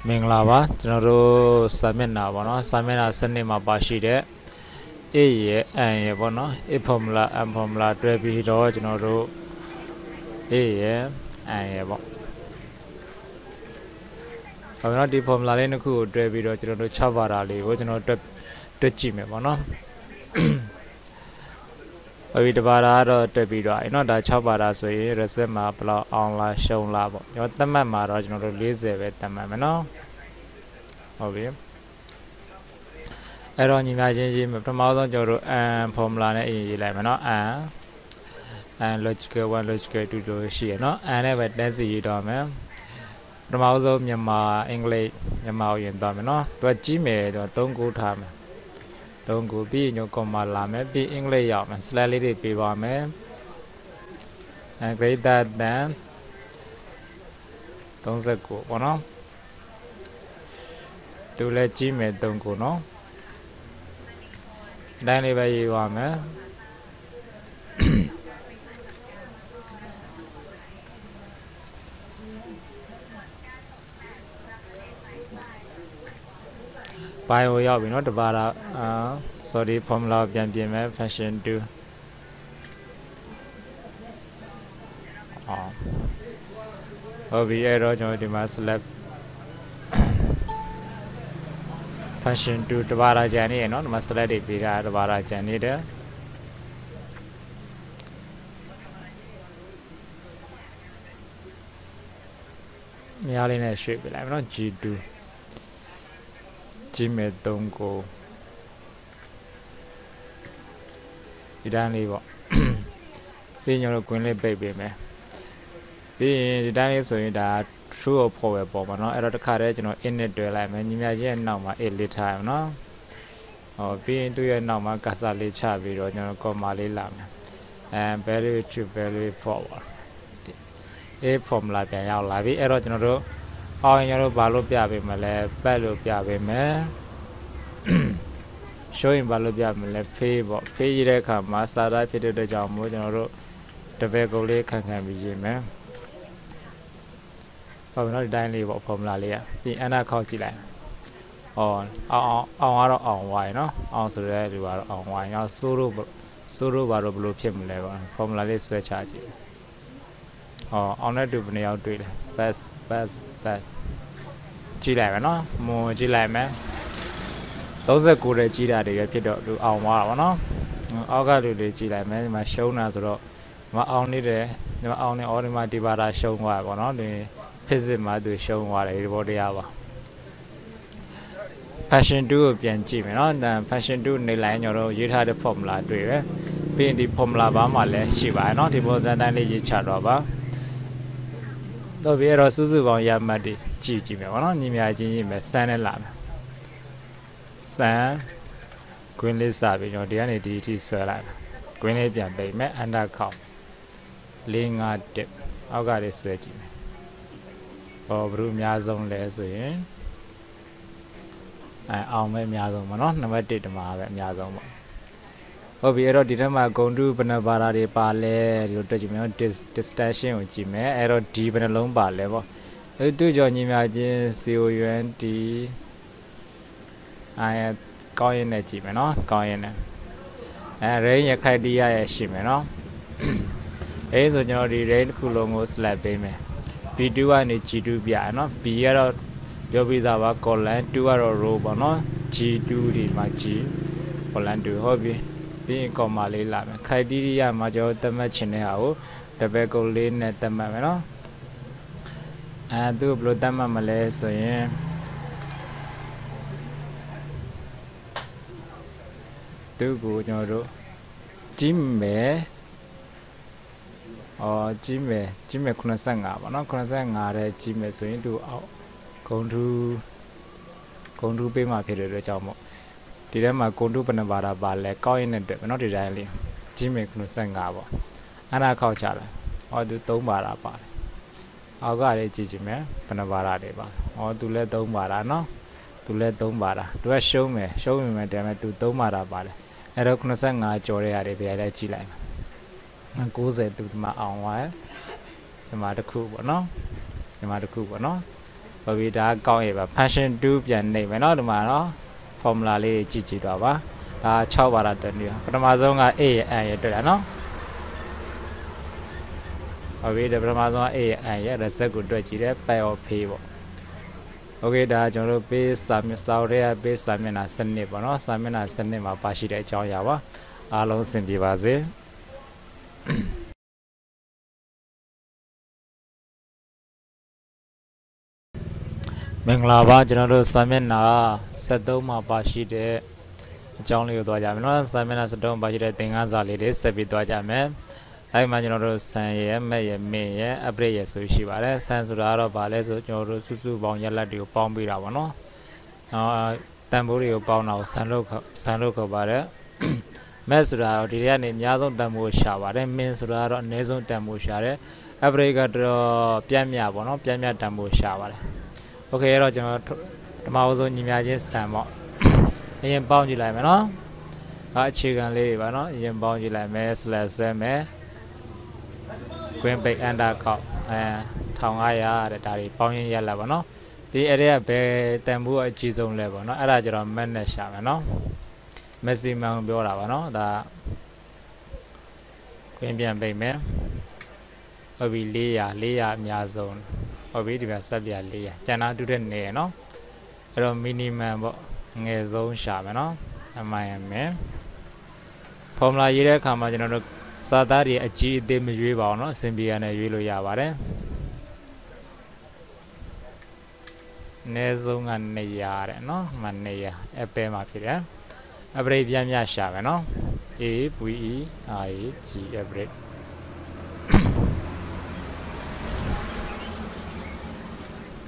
မင်္ဂလာပါကျွန်တော်တို့စာမျက်နှာပေါ့နော်စာမျက်နှာစနစ်မှာပါရှိတဲ့ A ရဲ့ N ရဲ့ပေါ့နော် A formula N formula တွဲပြီးတော့ကျွန်တော်တို့ A ရဲ့ N ရဲ့ပေါ့ကျွန်တော်ဒီ formula လေးတစ်ခုကိုတွဲပြီးတော့ကျွန်တော်တို့6ဘာသာလေးကိုကျွန်တော်တွက်ကြည့်မယ်ပေါ့နော်အဲဒီတဘာသာတော့တွက်ပြီးတော့เนาะဒါ6ဘာသာဆိုရင် reset မှာဘယ်လောက်အောင်လားရှုံးလားပေါ့ကျွန်တော်သတ်မှတ်မှာတော့ကျွန်တော်တို့40ပဲသတ်မှတ်မယ်เนาะဟုတ်ပြီအဲ့တော့ညီမချင်းရေးပထမဆုံးကျွန်တော်တို့ n formula နဲ့အရင်ရေးလိုက်မယ်เนาะ n logical 1 logical 2လို့ရှိရเนาะ n နဲ့ပဲတက်စီရေးတော့မယ်ပထမဆုံးမြန်မာအင်္ဂလိပ်မြန်မာကိုရင်သွားမယ်เนาะသူကကြီးမယ်တော့3ခုထားမယ်3ခုပြီးညကွန်မာလာမယ်ပြီးအင်္ဂလိပ်ရောက်မယ် slide လေးတွေပေးပါမယ် greater than 39ပေါ့เนาะသူလည်းကြီးမယ်3ခုเนาะအတိုင်းလေးပဲရေးပါမယ်ပိုင်ကိုရောက်ပြီเนาะတပါတာ sorry formula ပြန်ပြင်မယ် function 2ဟုတ်ပြီအဲ့တော့ကျွန်တော်ဒီမှာ select function 2တပါတာကျန်နေရเนาะဒီမှာ select တွေပေးတာတပါတာကျန်နေတယ်များလေးနဲ့ရွှေ့ပြလိုက်မယ်เนาะ G2 Gmail 3ကိုဒီတိုင်းလေးပေါ့ပြီးကျွန်တော်တို့ green လေးပိတ်ပေးမယ်ပြီးရင်ဒီတိုင်းလေးဆိုရင်ဒါ true ကိုဖော်ပဲပေါ့ပါเนาะအဲ့တော့တစ်ခါတည်းကျွန်တော် init တွဲလိုက်မယ်ညီမချင်းရဲ့နောက်မှာ a လေးထားရမယ်เนาะဟောပြီးရင်သူ့ရဲ့နောက်မှာ cursor လေးချပြီးတော့ကျွန်တော် comma လေးလာမယ်value to value forward a formula ပြန်ရောက်လာပြီအဲ့တော့ကျွန်တော်တို့အောင်ရင်ကျွန်တော်တို့ဘာလို့ပြပေးမလဲ back လို့ပြပေးမယ် show ရင်ဘာလို့ပြမလဲ face ပေါ့ face ရေးတဲ့အခါမှာစာသားဖြစ်တဲ့အတွက်ကြောင့်မို့ကျွန်တော်တို့တပည့်ကုတ်လေးခံပြီးရေးမယ်ဟုတ်ပြီနော်ဒီတိုင်းလေးပေါ့ formula လေးอ่ะပြီးအနာခောက်ကြည့်လိုက်အောင်ကတော့အောင်ဝိုင်းเนาะအောင်ဆိုတဲ့လူကတော့အောင်ဝိုင်းရောစိုးတို့ဘာလို့ဘလို့ဖြစ်မလဲပေါ့ formula လေးဆွဲချကြည့်အောင်နဲ့တူဘယ်နှယောက်တွေ့လဲ best ကြည့်လိုက်မယ်เนาะမွန်ကြည့်လိုက်မယ်39တဲ့ကြီးတာတွေပဲဖြစ်တော့လူအောင်သွားတာပေါ့နော်အောက်ကလူတွေကြည့်လိုက်မယ်ဒီမှာရှုံးတာဆိုတော့ဒီမှာအောင်နေတယ်ဒီမှာအောင်နေအော်ဒီမှာဒီပါတာရှုံးသွားပါတော့ဒီ physics မှာသူရှုံးသွားတယ်ဒီဘောတရားပါ function 2ကိုပြန်ကြည့်မယ်နော်ဒါ function 2နေလိုက်ကျွန်တော်တို့ရေးထားတဲ့ formula တွေ့ပဲပြီးရင်ဒီ formula ဘာမှလည်းရှိပါတယ်နော်ဒီပုံစံတိုင်းလေးရေးချတော့ပါတော့ပြီးတော့စုစုပေါင်းရမှတ်တွေကြည့်မယ်ပေါ့နော်ညီမချင်းရေးမယ်စမ်းနဲ့လာမယ်စမ်း green လေးစပြီးကျွန်တော်ဒီကနေဒီအထိဆွဲလိုက် green လေးပြန်ပိတ်မယ် under count 451အောက်ကလေးဆွဲကြည့်မယ်ဘယ်လိုအများဆုံးလဲဆိုရင်အောင်ပဲအများဆုံးပေါ့နော်နံပါတ်1ဒီမှာပဲအများဆုံးပေါ့ဟုတ်ပြီအဲ့တော့ဒီထက်မှာဂုဏ်တုဘယ်နှဘာသာတွေပါလဲဒီလိုတွက်ကြည့်မယ် distinction ကိုကြည့်မယ်အဲ့တော့ D ဘယ်နှလုံးပါလဲပေါ့အဲ့တူကြောင့်ညီမချင်း COUNT ကောင်းရင်နဲ့ကြည့်မယ်နော်ကောင်းရင်နဲ့range ရခိုက်တီးရရှိမယ်နော်အဲ့ဆိုကျွန်တော်ဒီ range တစ်ခုလုံးကို select ပေးမယ် B2 ကနေ G2 ပြရနော် B ကတော့ပြောပြစားပါ column 2ကတော့ row ပေါ့နော် G2 ဒီမှာ G column 2ဟုတ်ပြီပြီးရင် comma လေးလာမယ် criteria မှာကျွန်တော်သတ်မှတ်ချင်တဲ့ဟာကို double quote လေးနဲ့သတ်မှတ်မယ်နော်သူဘယ်လိုသတ်မှတ်မလဲဆိုရင်သူကိုကျွန်တော်တို့ကြည့်မယ်ကြည့်မယ်85ပေါ့နော်85တဲ့ကြည့်မယ်ဆိုရင်သူအောက်ဂုံထူးပေးမှဖြစ်တဲ့အတွက်ကြောင့်မို့ဒီထဲမှာဂုံထူးဘယ်နှဘာသာပါလဲကောင်းရင်နဲ့တွေ့မယ်နော်ဒီတိုင်းလေးကြည့်မယ်85ပေါ့အနာခောက်ချလာသူ3ဘာသာပါတယ်အောက်ကလေးကြည့်ကြည့်မယ်ဘယ်နှဘာသာတွေပါသူလည်း3ဘာသာနော်သူလည်း3ဘာသာသူကရှုံးမယ်ဒါပေမဲ့သူ3ဘာသာပါတယ်အဲ့တော့85ကျော်တဲ့ဟာတွေပြလိုက်ကြည့်လိုက်90သူဒီမှာအောင်သွားဒီမှာတစ်ခုပေါ့နော်ဒီမှာတစ်ခုပေါ့နော် ဘယ်ဒါကောင်းရဲ့ပါ function 2ပြန်နေမယ်နော်ဒီမှာနော် formula လေးကြည့်ကြည့်တော့ပါဒါ6ပါတာတနည်းပထမဆုံးက a ရဲ့ n ရဲ့တွေ့လားနော်ဟုတ်ပြီဒါပထမဆုံးက a ရဲ့ n ရဲ့ result ကိုတွေ့ကြည့်တယ် pi of p ပေါ့โอเคဒါကျွန်တော်တို့ base စာမျက်စာအုပ်ထဲက base စာမျက်နှာစနစ်ပေါ့နော်စာမျက်နှာစနစ်မှာပါရှိတဲ့အကြောင်းအရာပါအားလုံးအဆင်ပြေပါစေမင်္ဂလာပါကျွန်တော်တို့စာမျက်နှာ73မှာပါရှိတဲ့အကြောင်းလေးကိုသွားကြမယ်နော်စာမျက်နှာ73မှာပါရှိတဲ့သင်ခန်းစာလေးတွေဆက်ပြီးသွားကြမယ်အဲ့မှာကျွန်တော်တို့ဆန်ရဲ့မက်ရဲ့မင်းရဲ့အပရိရဲ့ဆိုရှိပါတယ်ဆန်ဆိုတာကတော့ဗာလဲဆိုကျွန်တော်တို့စုစုပေါင်းရက်လက်တွေကိုပေါင်းပြီးတာပေါ့နော်တန်ဖိုးတွေကိုပေါင်းတာကိုဆန်လို့ခေါ်ပါတယ်မက်ဆိုတာတော့ဒီထဲကနေအများဆုံးတန်ဖိုးရှာပါတယ်မင်းဆိုတာကတော့အနည်းဆုံးတန်ဖိုးရှာတယ်အပရိကတော့ပြန့်မြပေါ့နော်ပြန့်မြတန်ဖိုးရှာပါတယ်โอเคအဲ့တော့ကျွန်တော်ဓမ္မအဆုံးညီများချင်းဆန်ပေါ့အရင်ပေါင်းကြည့်လိုက်မယ်နော်အခြေခံလေးတွေပါနော်အရင်ပေါင်းကြည့်လိုက်မယ် slash ဆွဲမယ်ကွင်းပိတ်အန်တာကောက်1500တဲ့ဒါတွေပေါင်းရင်းရက်လာပါနော်ဒီအဲ့ဒါဘယ်တန်ဖိုးအကြီးဆုံးလဲပေါ့နော်အဲ့ဒါကျတော့ max နဲ့ရှာမယ်နော် maximum ပြောတာပါနော်ဒါကွင်းပြန်ပိတ်မယ်ဟုတ်ပြီ400အများဆုံးဟုတ်ပြီဒီမှာဆက်ပြ400ကျန်တာတူတဲ့နေရနော်အဲ့တော့ minimum ပေါ့ငယ်ဆုံးရှာမယ်နော်အမှန်ရမယ် formula ရေးတဲ့အခါမှာကျွန်တော်တို့စာသားတွေအကြီးအသေးမရွေးပါအောင်နော်အဆင်ပြေရနဲ့ရွေးလို့ရပါတယ်အနည်းဆုံးက200တဲ့နော်မှ200အပဲမှာဖြစ်တယ်အပရိပြန်မြရှာမယ်နော် a v e i g အပရိ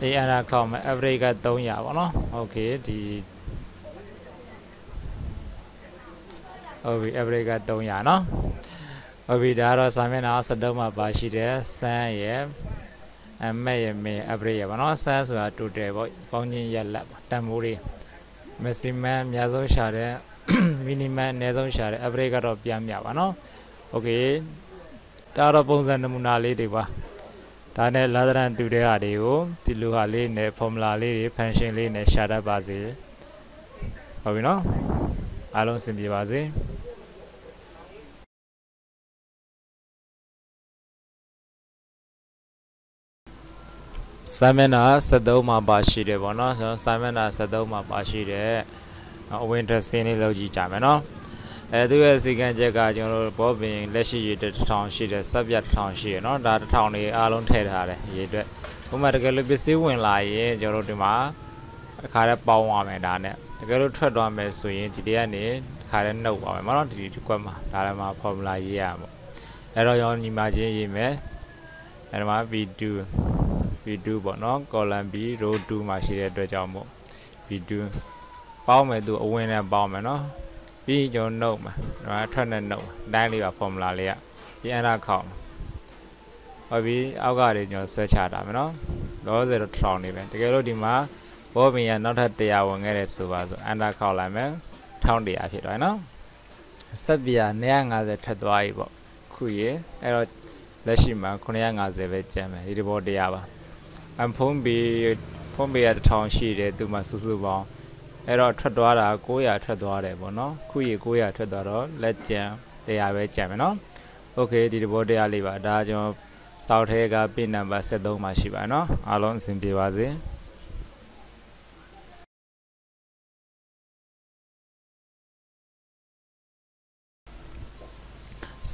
ဒီအရာကောက်မယ် average က300ပေါ့နော် okay ဒီဟုတ်ပြီ average က300နော်ဟုတ်ပြီဒါတော့စာမျက်နှာ73မှာပါရှိတယ်ဆန်းရဲ့အမက်ရဲ့မင်း average ရဲ့ပေါ့နော်ဆန်းဆိုတာ total ပေါ့ပေါင်းချင်းရက်လက်တန်ဖိုးတွေ maximum အများဆုံးရှာတဲ့ minimum အနည်းဆုံးရှာတဲ့ average ကတော့ပြန်မြပါနော် okay ဒါတော့ပုံစံနမူနာလေးတွေပါဒါနဲ့လာသရန်တူတဲ့ဟာတွေကိုဒီလိုဟာလေးနဲ့ formula လေးတွေ function လေးနဲ့ရှာတတ်ပါစေဟုတ်ပြီနော်အားလုံးအဆင်ပြေပါစေစာမျက်နှာ73မှာပါရှိတယ်ပေါ့နော်စာမျက်နှာ73မှာပါရှိတဲ့အဝင်တက်စင်းလေးလောက်ကြည့်ကြမယ်နော်သူရဲ့စီကံချက်ကကျွန်တော်တို့ဘောပင်လက်ရှိရေ1000ရှိတယ်စက်ပြတ်1000ရှိရနော်ဒါ1000တွေအားလုံးထည့်ထားတယ်ရေအတွက်ဥပမာတကယ်လို့ပစ္စည်းဝင်လာရင်ကျွန်တော်တို့ဒီမှာတစ်ခါတည်းပေါင်းရမယ်ဒါနဲ့တကယ်လို့ထွက်သွားမယ်ဆိုရင်ဒီတည်းကနေတစ်ခါတည်းနှုတ်ပါမယ်မနော်ဒီကွက်မှာဒါလည်းမှာ formula ရေးရမှာအဲ့တော့ရောညီမချင်းရေးမယ်အဲ့ဒီမှာ v2 ပေါ့နော် column b row 2မှာရှိတဲ့အတွက်ကြောင့်မို့ v2 ပေါင်းမယ်သူအဝင်နဲ့ပေါင်းမယ်နော်ပြီးကျွန်တော်နှုတ်မှာဒါထွက်နဲ့နှုတ်တိုင်းလေးပါ formula လေးကဒီအရာခေါက်ဟုတ်ပြီအောက်ကတွေကျွန်တော်ဆွဲချတာမယ်နော်လောဆယ်တော့1000နေပဲတကယ်လို့ဒီမှာဘောပင်ရနောက်ထပ်100ဝင်ခဲ့တယ်ဆိုပါဆိုအန်တာခေါက်လိုက်မယ်1100ဖြစ်သွားနော်ဆက်ပြ250ထပ်သွားပြီပေါ့ခုရေအဲ့တော့လက်ရှိမှာ950ပဲကျန်မယ်ဒီတဘော100ပါဖုန်းပေရ1000ရှိတယ်သူမှစုစုပေါင်းအဲ့တော့ထွက်သွားတာ900ထွက်သွားတယ်ပေါ့နော်ခုရေ900ထွက်သွားတော့လက်ကျန်100ပဲကျန်မယ်နော်โอเคဒီတဘော100လေးပါဒါကျွန်တော်စောက်ထဲက pin number 73မှာရှိပါနော်အားလုံးအဆင်ပြေပါစေ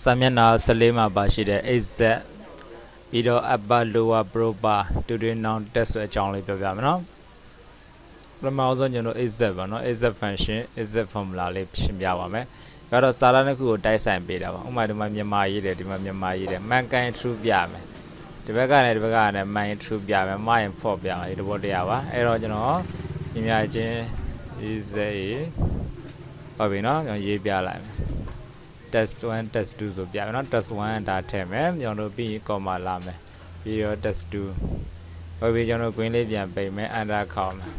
စာမျက်နှာ14မှာပါရှိတဲ့ exact ပြီးတော့ upper lower proper today noun test ဆိုအကြောင်းလေးပြောပြမယ်နော်ပထမဆုံးကျွန်တော် exact ပါနော် exact function exact formula လေးရှင်းပြပါမယ်ဒါတော့စာသားတစ်ခုကိုတိုက်ဆိုင်ပေးတာပါဥပမာဒီမှာမြန်မာရေးတယ်ဒီမှာမြန်မာရေးတယ် mankind true ပြမယ်ဒီဘက်ကနဲ့ဒီဘက်ကနဲ့ mind true ပြမယ် mind false ပြမယ်ဒီတဘောတရားပါအဲ့တော့ကျွန်တော်ညီမချင်း exact ဟုတ်ပြီနော်ကျွန်တော်ရေးပြလိုက်မယ် test 1 test 2ဆိုပြမယ်နော် test 1ဒါထည့်မယ်ကျွန်တော်တို့ပြီး comma လာမယ်ပြီးတော့ test 2ဟုတ်ပြီကျွန်တော် green လေးပြန်ပိတ်မယ် under ခေါက်မယ်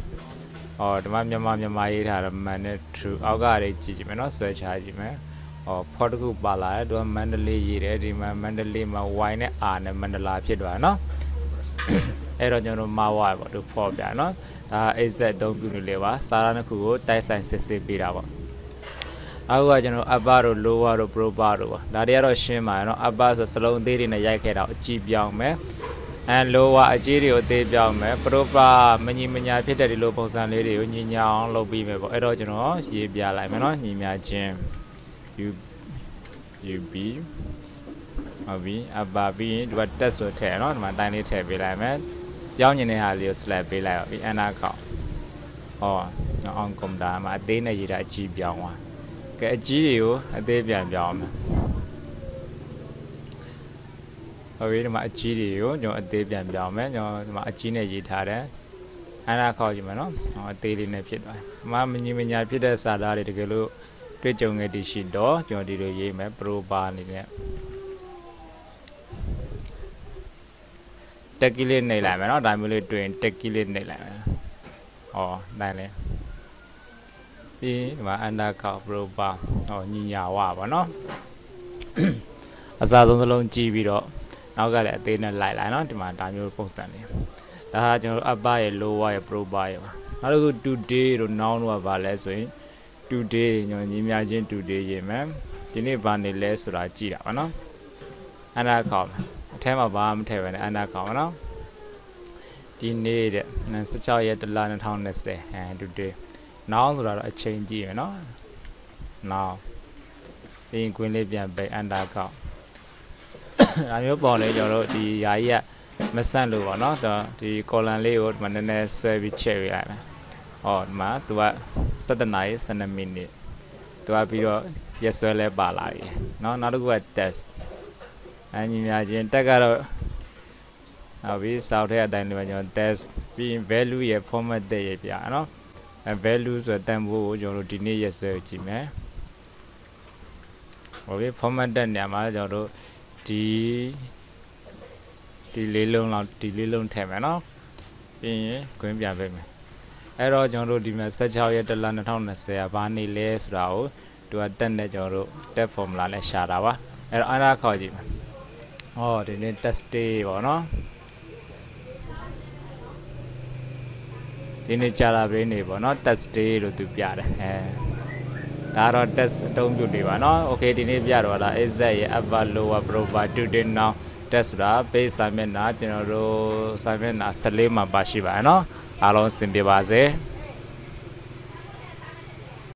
ဒီမှာမြန်မာရေးထားတော့ man နဲ့ true အောက်ကလေးကြည့်ကြည့်မယ်နော်ဆွဲချကြည့်မယ်ဖော်တစ်ခုပါလာတယ်သူက Mandalay ရေးတယ်ဒီမှာ Mandalay မှာ y နဲ့ r နဲ့ Mandala ဖြစ်သွားတယ်နော် အဲ့တော့ကျွန်တော်မှားဝါပေါ့တို့ဖော်ပြနော်ဒါ AZ 3ခုလေးပါစာရနှစ်ခုကိုတိုက်ဆိုင်စစ်ဆေးပေးတာပေါ့အခုကကျွန်တော် upper တို့ lower တို့ proper တို့ပါဒါတွေကတော့ရှင်းပါရနော် upper ဆိုစလုံးသေးတွေနဲ့ရိုက်ခဲ့တာအကြည့်ပြောင်းမယ်lower အကြီးတွေကိုသေးပြောင်းမယ် proper မညီမညာဖြစ်တဲ့ဒီလိုပုံစံလေးတွေကိုညီညာအောင်လုပ်ပြီးမယ်ပေါ့အဲ့တော့ကျွန်တော်ရေးပြလိုက်မယ်နော်ညီညာချင်း UB ဟုတ်ပြီ upper ပြီးရင်ဒီက test ဆိုထည့်နော်ဒီမှာတိုင်းလေးထည့်ပေးလိုက်မယ်ပြောင်းနေတဲ့ဟာလေးကို select ပေးလိုက်ပါပြီး enter ခေါက်ဟောအောင်ကွန်ပျူတာမှာအသေးနဲ့ရေးတာအကြီးပြောင်းသွားကဲအကြီးတွေကိုအသေးပြန်ပြောင်းမယ်ဟုတ်ပြီဒီမှာအကြီးတွေကိုကျွန်တော်အသေးပြန်ပြောင်းမယ်ကျွန်တော်ဒီမှာအကြီးနဲ့ရေးထားတယ်enter ခေါက်ကြည့်မယ်နော်အသေးလေးနဲ့ဖြစ်သွားတယ်ဒီမှာမညီမညာဖြစ်တဲ့စာသားတွေတကယ်လို့တွေ့ကြုံခဲ့တရှိတော့ကျွန်တော်ဒီလိုရေးမယ် proper အနေနဲ့တက်ကီလေးနှိပ်လိုက်မယ်နော်ဒါမျိုးလေးတွေ့ရင်တက်ကီလေးနှိပ်လိုက်မယ်ဟောနိုင်လေပြီးဒီမှာ under count proper ဟောညီညာဝပါနော်အစားဆုံးစလုံးကြည့်ပြီးတော့နောက်ကလည်းအသေးနဲ့လိုက်နော်ဒီမှာဒါမျိုးပုံစံလေးဒါကကျွန်တော် upper ရဲ့ lower ရဲ့ proper ရဲ့ပါနောက်တစ်ခု today တို့ noun တို့ကဘာလဲဆိုရင် today ကျွန်တော်ညီမြချင်း today ရေးမယ်ဒီနေ့ဘာနေလဲဆိုတာကြည့်တာပါနော် under countအထဲမှာဘာမှမထည့်ပဲနဲ့ under count ပါနော်ဒီနေ့တဲ့16ရက်လ2020 today now ဆိုတာတော့အချိန်ကြည့်ရနော် now ပြီးရင် queen လေးပြန်ပိတ် under count ဒါမျိုးပေါ်လေကျွန်တော်တို့ဒီယာကြီးကမဆန့်လို့ပေါ့နော်ဒီ column လေးကိုဒီမှာနည်းနည်းဆွဲပြီးချက်ပေးလိုက်မယ်ဟောဒီမှာသူက17နာရီ12မိနစ်သူကပြီးတော့ရက်ဆွဲလဲပါလာပြီနော်နောက်တစ်ခုက test ညီများချင်းတက်ကတော့ဟုတ်ပြီစောက်တဲ့အတိုင်းလေးပဲကျွန်တော် test ပြီးရင် value ရဲ့ format တဲ့ရပြနော် value ဆိုတဲ့တန်ဖိုးကိုကျွန်တော်တို့ဒီနေ့ရက်စွဲကိုကြည့်မယ်ဟုတ်ပြီ format တဲ့နေရာမှာကျွန်တော်တို့ဒီလေးလုံးလောက်ဒီလေးလုံးထည့်မယ်နော်ပြီးရင်ခွင့်ပြန်ပေးမယ်အဲ့တော့ကျွန်တော်တို့ဒီမှာ16ရက်လ2020ကဘာနေလဲဆိုတာကိုသူကတက်နဲ့ကျွန်တော်တို့ tab formula နဲ့ရှာတာပါအဲ့တော့အားခေါ်ကြည့်မယ်ဟောဒီနေ့ test day ပေါ့နော်ဒီနေ့ကြာလာပေးနေပေါ့နော် test day လို့သူပြတယ်ဒါတော့ test အသုံးပြုနေပါနော် okay ဒီနေ့ပြတော့လား AZ ရဲ့ upper lower proper today now test ဆိုတာ base စာမျက်နှာကျွန်တော်တို့စာမျက်နှာ14မှာပါရှိပါနော်အားလုံးအဆင်ပြေပါစေ